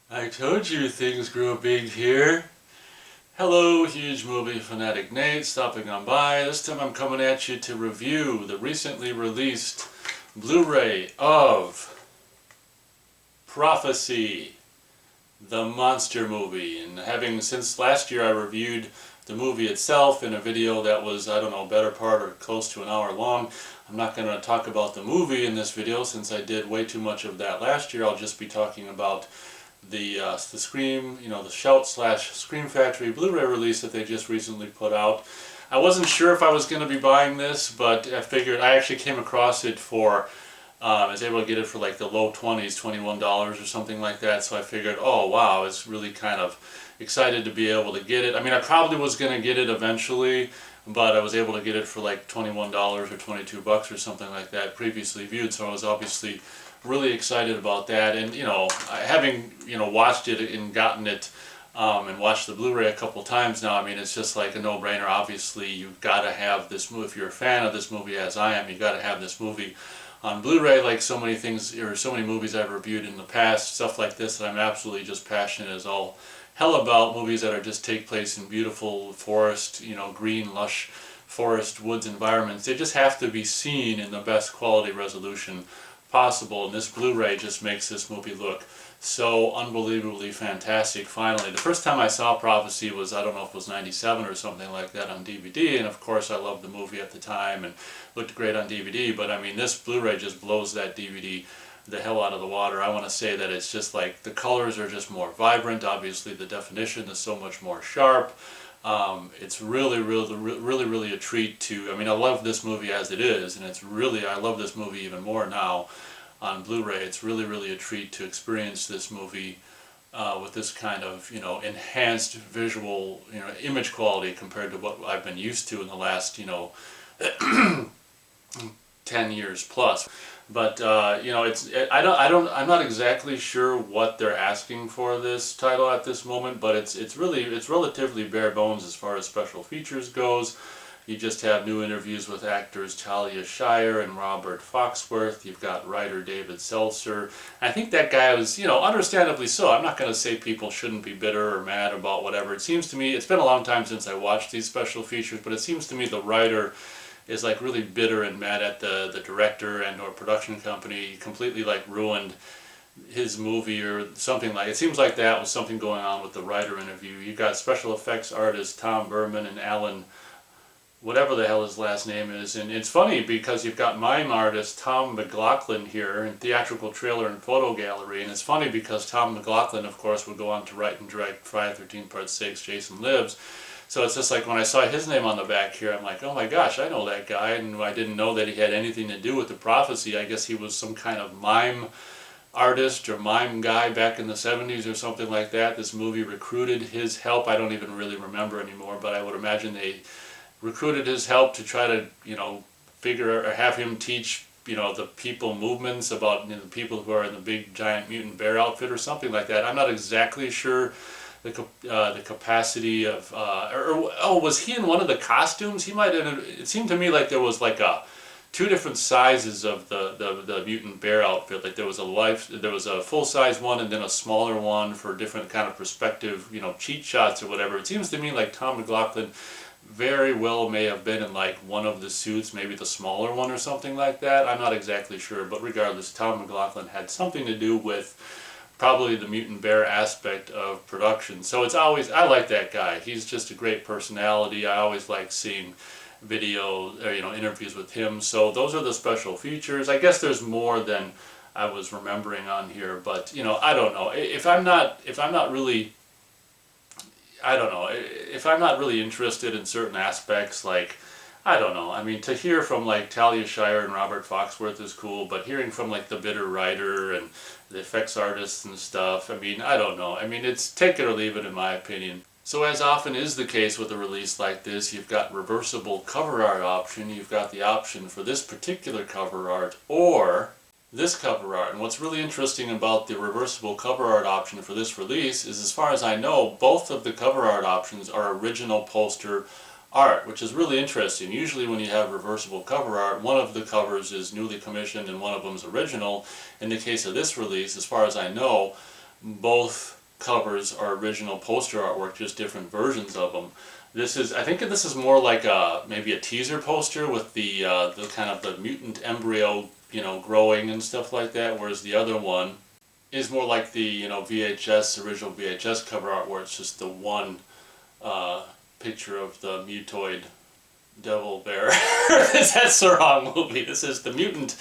I told you things grow big here. Hello, huge movie fanatic Nate, stopping on by. This time I'm coming at you to review the recently released Blu-ray of Prophecy, the monster movie. And having since last year I reviewed the movie itself in a video that was, I don't know, better part or close to an hour long. I'm not going to talk about the movie in this video since I did way too much of that last year. I'll just be talking about the Scream, the Shout/Scream Factory Blu-ray release that they just recently put out. I wasn't sure if I was going to be buying this, but I figured I actually came across it for, I was able to get it for like the low 20s, $21 or something like that, so I figured, oh wow, I was really kind of excited to be able to get it. I mean, I probably was going to get it eventually, but I was able to get it for like $21 or 22 bucks or something like that previously viewed, so I was obviously really excited about that. And having watched it and gotten it and watched the Blu-ray a couple times now, I mean, it's just like a no-brainer. Obviously you've got to have this movie. If you're a fan of this movie as I am, you've got to have this movie on Blu-ray, like so many things or so many movies I've reviewed in the past, stuff like this that I'm absolutely just passionate as all hell about. Movies that are just take place in beautiful forest, green, lush forest, woods environments. They just have to be seen in the best quality resolution possible, and this Blu-ray just makes this movie look so unbelievably fantastic. Finally, the first time I saw Prophecy was, I don't know if it was 97 or something like that on DVD, and of course I loved the movie at the time and looked great on DVD, but I mean this Blu-ray just blows that DVD the hell out of the water. I want to say that it's just like the colors are just more vibrant. Obviously the definition is so much more sharp. It's really a treat to, I mean, I love this movie as it is, and I love this movie even more now on Blu-ray. It's really a treat to experience this movie with this kind of, enhanced visual, image quality compared to what I've been used to in the last, 10 years plus. But I'm not exactly sure what they're asking for this title at this moment, but it's relatively bare bones as far as special features goes. You just have new interviews with actors Talia Shire and Robert Foxworth. You've got writer David Seltzer. I think that guy was, understandably so. I'm not going to say people shouldn't be bitter or mad about whatever. It seems to me, it's been a long time since I watched these special features, but it seems to me the writer is like really bitter and mad at the director and or production company. He completely like ruined his movie or something. Like it seems like that was something going on with the writer interview. You got special effects artist Tom Berman and Alan, whatever the hell his last name is, and it's funny because you've got mime artist Tom McLaughlin here in theatrical trailer and photo gallery, and it's funny because Tom McLaughlin, of course, would go on to write and direct Friday the 13th Part 6, Jason Lives. So it's just like when I saw his name on the back here, I'm like, oh my gosh, I know that guy, and I didn't know that he had anything to do with the Prophecy. I guess he was some kind of mime artist or mime guy back in the 70s or something like that. This movie recruited his help. I don't even really remember anymore, but I would imagine they recruited his help to try to, figure or have him teach, the people movements about the people who are in the big giant mutant bear outfit or something like that. I'm not exactly sure the capacity of, was he in one of the costumes? He might have, it seemed to me like there was like two different sizes of the mutant bear outfit. Like there was a full-size one and then a smaller one for different kind of perspective, cheat shots or whatever. It seems to me like Tom McLaughlin very well may have been in like one of the suits, maybe the smaller one or something like that. I'm not exactly sure, but regardless, Tom McLaughlin had something to do with probably the mutant bear aspect of production. So it's always, I like that guy. He's just a great personality. I always like seeing video or, interviews with him. So those are the special features. I guess there's more than I was remembering on here, but I don't know. If I'm not really, I don't know, if I'm not really interested in certain aspects, like, I don't know. I mean, to hear from like Talia Shire and Robert Foxworth is cool, but hearing from like the bitter writer and the effects artists and stuff, I mean, I don't know. I mean, it's take it or leave it in my opinion. So as often is the case with a release like this, you've got reversible cover art option, you've got the option for this particular cover art or this cover art. And what's really interesting about the reversible cover art option for this release is, as far as I know, both of the cover art options are original poster art, which is really interesting. Usually when you have reversible cover art, one of the covers is newly commissioned and one of them is original. In the case of this release, as far as I know, both covers are original poster artwork, just different versions of them. I think this is more like maybe a teaser poster with the kind of the mutant embryo, growing and stuff like that, whereas the other one is more like the, original VHS cover art, where it's just the one picture of the mutoid devil bear. That's the wrong movie. This is the mutant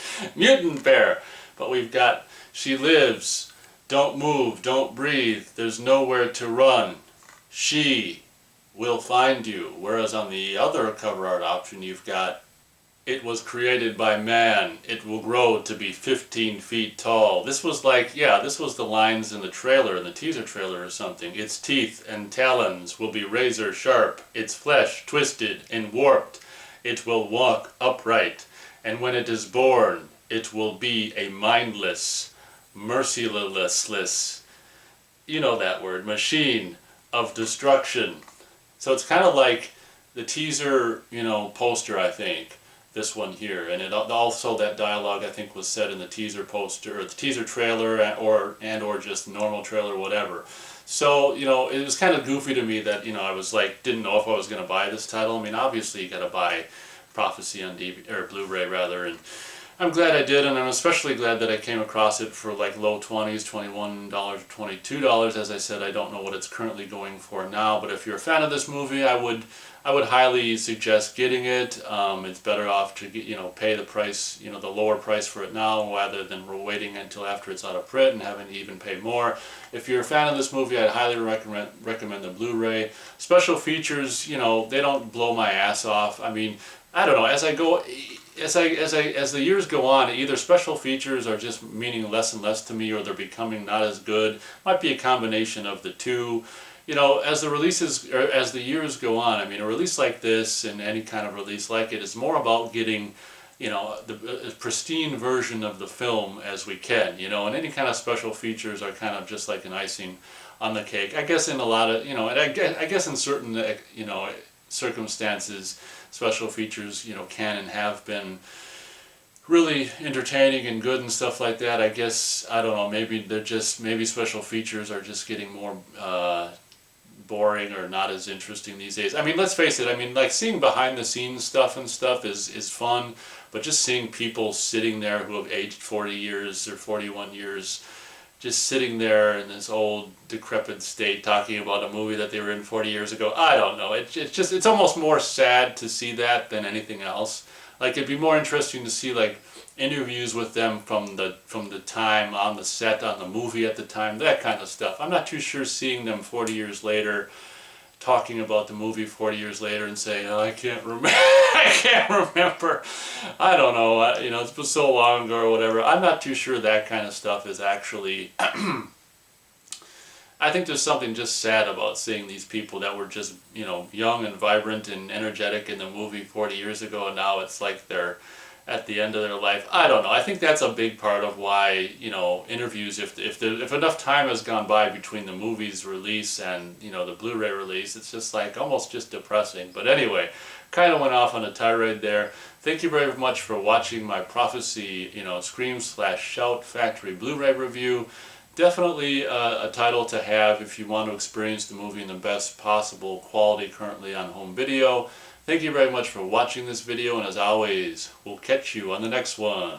bear. But we've got she lives, don't move, don't breathe, there's nowhere to run, she will find you. Whereas on the other cover art option you've got, it was created by man, it will grow to be 15 feet tall. This was this was the lines in the trailer, in the teaser trailer or something. Its teeth and talons will be razor sharp, its flesh twisted and warped. It will walk upright, and when it is born, it will be a mindless, merciless, you know that word, machine of destruction. So it's kind of like the teaser, poster, I think. This one here, and it also, that dialogue I think was said in the teaser poster or the teaser trailer, or just the normal trailer, whatever. So it was kind of goofy to me that I was didn't know if I was going to buy this title. I mean, obviously you got to buy Prophecy on DVD or Blu-ray rather, and I'm glad I did, and I'm especially glad that I came across it for low 20s, $21, $22. As I said, I don't know what it's currently going for now, but if you're a fan of this movie, I would highly suggest getting it. It's better off to get, pay the price, the lower price for it now, rather than waiting until after it's out of print and having to even pay more. If you're a fan of this movie, I'd highly recommend the Blu-ray. Special features, they don't blow my ass off. I mean, I don't know, as the years go on, either special features are just meaning less and less to me, or they're becoming not as good. Might be a combination of the two. As the years go on, I mean, a release like this and any kind of release like it is more about getting, the pristine version of the film as we can, and any kind of special features are kind of just like an icing on the cake. I guess in a lot of, and I guess in certain, circumstances, special features, can and have been really entertaining and good and stuff like that. I guess, I don't know, maybe special features are just getting more boring or not as interesting these days. I mean, let's face it, I mean, seeing behind the scenes stuff is fun, but just seeing people sitting there who have aged 40 years or 41 years, just sitting there in this old decrepit state talking about a movie that they were in 40 years ago, I don't know, it's almost more sad to see that than anything else. It'd be more interesting to see interviews with them from the time on the set, on the movie at the time, that kind of stuff. I'm not too sure seeing them 40 years later, talking about the movie 40 years later and saying, oh, I can't remember, I can't remember, I don't know, it's been so long ago or whatever. I'm not too sure that kind of stuff is actually, I think there's something just sad about seeing these people that were just, young and vibrant and energetic in the movie 40 years ago, and now it's like they're at the end of their life. I don't know. I think that's a big part of why, interviews, if enough time has gone by between the movie's release and, the Blu-ray release, it's just almost just depressing. But anyway, kind of went off on a tirade there. Thank you very much for watching my Prophecy, Scream/Shout Factory Blu-ray review. Definitely a title to have if you want to experience the movie in the best possible quality currently on home video. Thank you very much for watching this video, and as always, we'll catch you on the next one.